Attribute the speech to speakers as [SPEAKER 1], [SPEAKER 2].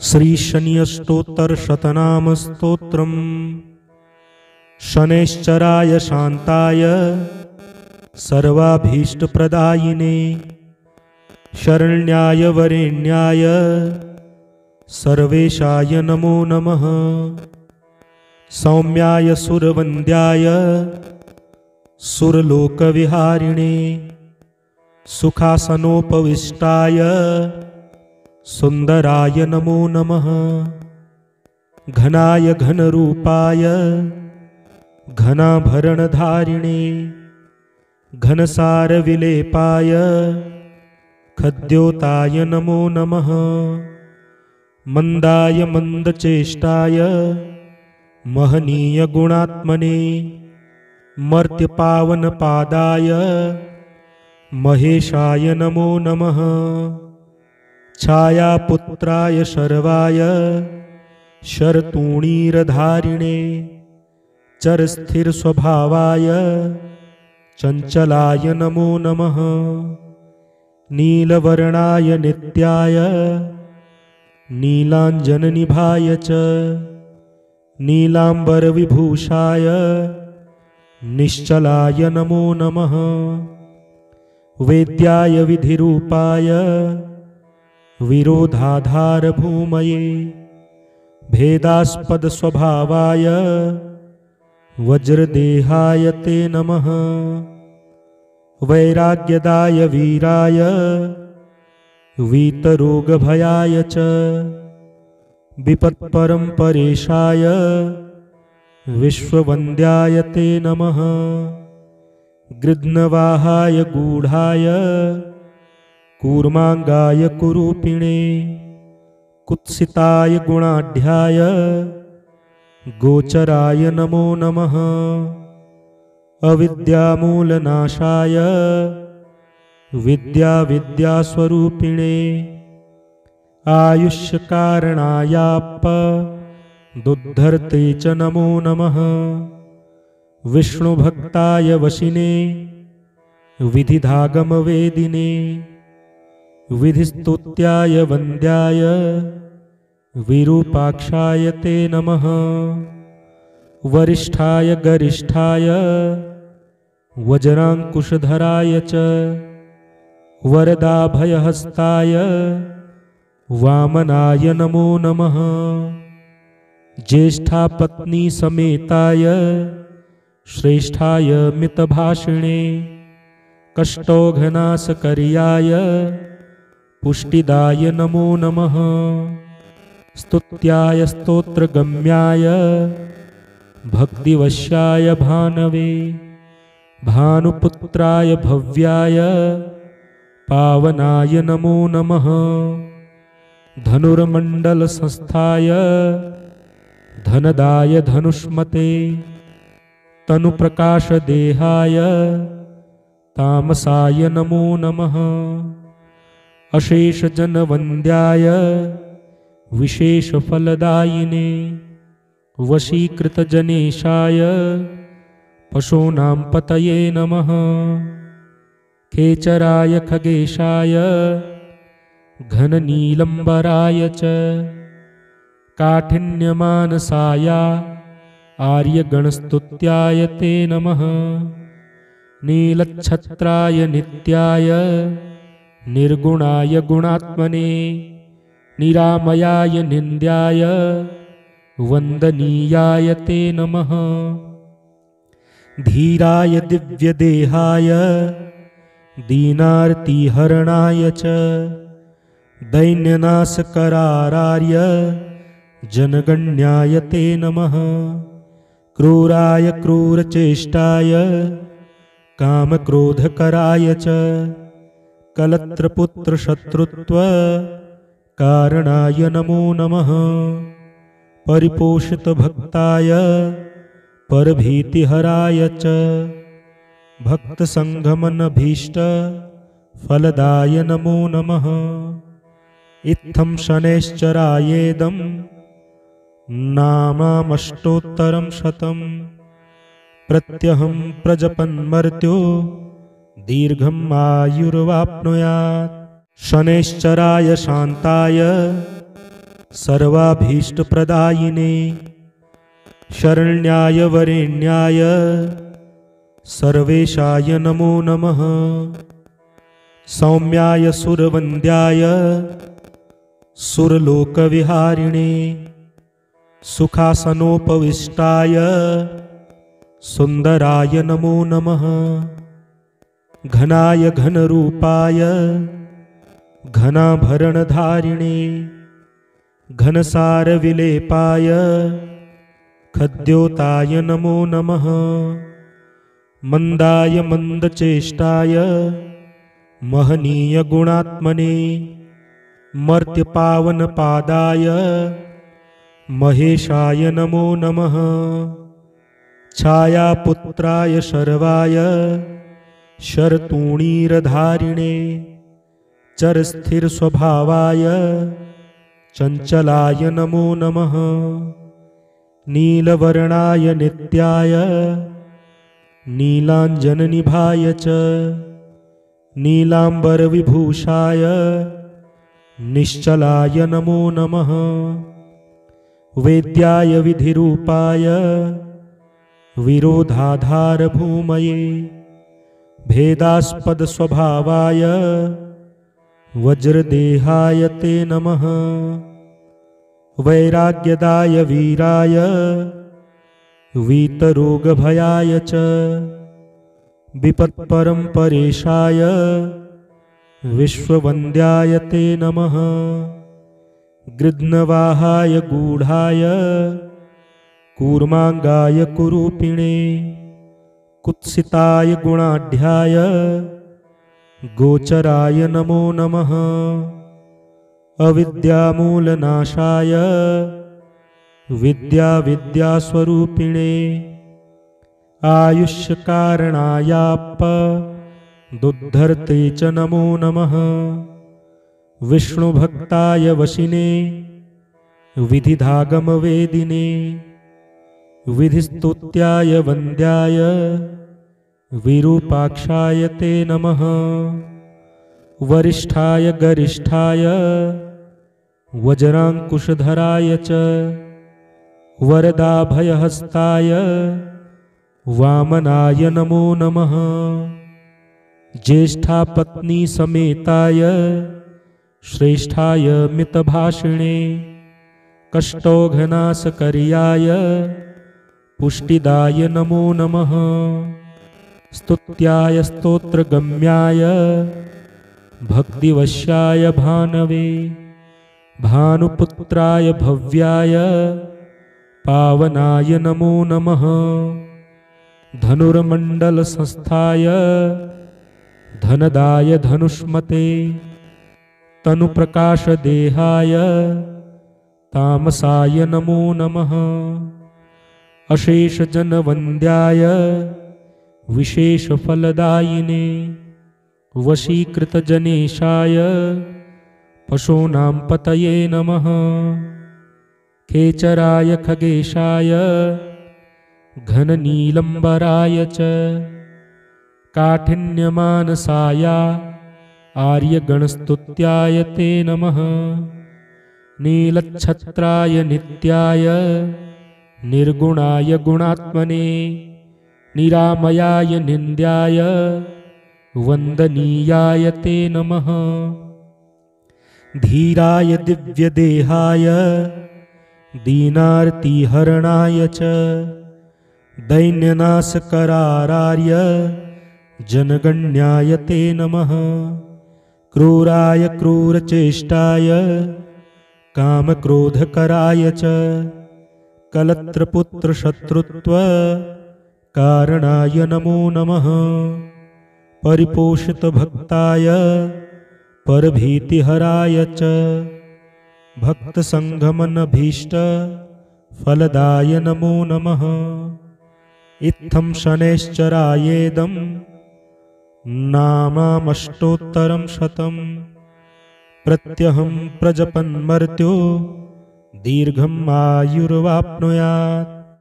[SPEAKER 1] श्री शनि अष्टोत्तर शतनाम स्तोत्रम्। शनैश्चराय शान्ताय सर्वाभीष्टप्रदायिने शरण्याय वरेण्याय सर्वेशाय नमो नमः। सौम्याय सुरवन्द्याय सुरलोकविहारिणे सुखासनोपविष्टाय सुन्दराय नमो नमः। घनाय घनरूपाय घनाभरणधारिणे घनसारविलेपाय खद्योताय नमो नमः। मंदाय मंदचेष्टाय महनीय गुणात्मने मर्त्यपावनपादाय महेशाय नमो नमः। छायापुत्राय शर्वाय शरतूणीरधारिणे चरस्थिरस्वभावाय चंचलाय नमो नमः। नीलवर्णाय नित्याय नीलांजननिभाय च नीलांबरविभूषाय निश्चलाय नमो नमः। वेद्याय विधिरूपाय विरोधाधारभूमये भेदास्पदस्वभावाय वज्रदेहाय ते नमः। वैराग्यदाय वीराय वीतरोगभयाय च विपत्परम्परेशाय विश्ववन्द्याय ते नमः। गृध्नवाहाय गूढ़ाय कूर्मांगाय कुरूपिणे कुत्सिताय गुणाढ्याय गोचराय नमो नमः। अविद्यामूलनाशाय विद्यास्वरूपिणे आयुष्यकारणायापदुद्धर्ते च नमो नमः। विष्णुभक्ताय वशिने विधिधागमवेदिने विधिस्तुत्याय वन्द्याय विरूपाक्षाय ते नमः। वरिष्ठाय गरिष्ठाय वज्रांकुशधराय च वरदाभयहस्ताय वामनाय नमो नमः। ज्येष्ठापत्नी समेताय श्रेष्ठाय मितभाषिणे कष्टौघनाशकर्याय पुष्टिदाय नमो नमः। स्तुत्याय स्तोत्रगम्याय भक्तिवश्याय भानवे भानुपुत्राय भव्याय पावनाय नमो नमः। धनुर्मण्डलसंस्थाय धनदाय धनुष्मते तनुप्रकाशदेहाय तामसाय नमो नमः। अशेषजनवन्द्याय विशेषफलदायिने वशीकृतजनेशाय पशूनां पतये नमः। खेचराय खगेशाय घननीलम्बराय च काठिन्यमानसाय आर्यगणस्तुत्याय ते नमः। नीलच्छत्राय नित्याय निर्गुणाय गुणात्मने निरामयाय निन्द्याय वन्दनीयाय ते नमः। धीराय दिव्यदेहाय दीनार्तिहरणाय च दैन्यनाशकरार्य जनगण्याय ते नमः। क्रूराय क्रूरचेष्टाय कामक्रोधकराय च कलत्रपुत्रशत्रुत्व कारणाय नमो नमः। परिपोषितभक्ताय परभीतिहराय च भक्तसंगमनभीष्ट फलदाय नमो नमः। इत्थं शनैश्चरायेदं नामाष्टोत्तरं शतं प्रत्यहं प्रजपन्मर्त्यो दीर्घम् आयुर्वाप्नुयात्। शनैश्चराय शान्ताय सर्वाभीष्टप्रदायिने शरण्याय वरेण्याय सर्वेशाय नमो नमः। सौम्याय सुरवन्द्याय सुरलोकविहारिणे सुखासनोपविष्टाय सुन्दराय नमो नमः। घनाय घनरूपाय घनाभरणधारिणे घनसारविलेपाय खद्योताय नमो नमः। मंदाय मंदचेष्टाय महनीय गुणात्मने मर्त्यपावनपादाय महेशाय नमो नमः। छायापुत्राय शर्वाय शरतूणीरधारिणे चरस्थिरस्वभावाय चंचलाय नमो नमः। नीलवर्णाय नित्याय नीलांजननिभाय च नीलांबरविभूषाय निश्चलाय नमो नमः। वेद्याय विधिरूपाय विरोधाधारभूमये भेदास्पदस्वभावाय वज्रदेहाय ते नमः। वैराग्यदाय वीराय वीतरोगभयाय च विपत्परम्परेशाय विश्ववन्द्याय ते नमः। गृध्नवाहाय गूढाय कूर्मांगाय कुरूपिणे कुत्सिताय गुणाढ्याय गोचराय नमो नमः। अविद्यामूलनाशाय विद्यास्वरूपिणे आयुष्यकारणायापदुद्धर्ते च नमो नमः। विष्णुभक्ताय वशिने विधिधागमवेदिने विधिस्तुत्याय वन्द्याय विरूपाक्षाय ते नमः। वरिष्ठाय गरिष्ठाय वज्रांकुशधराय च वरदाभयहस्ताय वामनाय नमो नमः। ज्येष्ठापत्नी समेताय श्रेष्ठाय मितभाषिणे कष्टौघनाशकर्याय पुष्टिदाय नमो नमः। स्तुत्याय स्तोत्रगम्याय भक्तिवश्याय भानवे भानुपुत्राय भव्याय पावनाय नमो नमः। धनुर्मण्डलसंस्थाय धनदाय धनुष्मते तनुप्रकाशदेहाय तामसाय नमो नमः। अशेषजनवन्द्याय विशेषफलदायिने वशीकृतजनेशाय पशूनां पतये नमः। खेचराय खगेशाय घननीलम्बराय च काठिन्यमानसाय आर्यगणस्तुत्याय ते नमः। नीलच्छत्राय नित्याय निर्गुणाय गुणात्मने निरामयाय निन्द्याय वन्दनीयाय ते नमः। धीराय दिव्यदेहाय दीनार्तिहरणाय च दैन्यनाशकरार्य जनगण्याय ते नमः। क्रूराय क्रूरचेष्टाय कामक्रोधकराय च कलत्रपुत्रशत्रुत्व कारणाय नमो नमः। परिपोषितभक्ताय परभीतिहराय च भक्तसंगमनभीष्ट फलदाय नमो नमः। इत्थं शनैश्चरायेदं नामामष्टोत्तरं शतं प्रत्यहं प्रजपन्मर्त्यो दीर्घम् आयुर्वाप्नुयात्।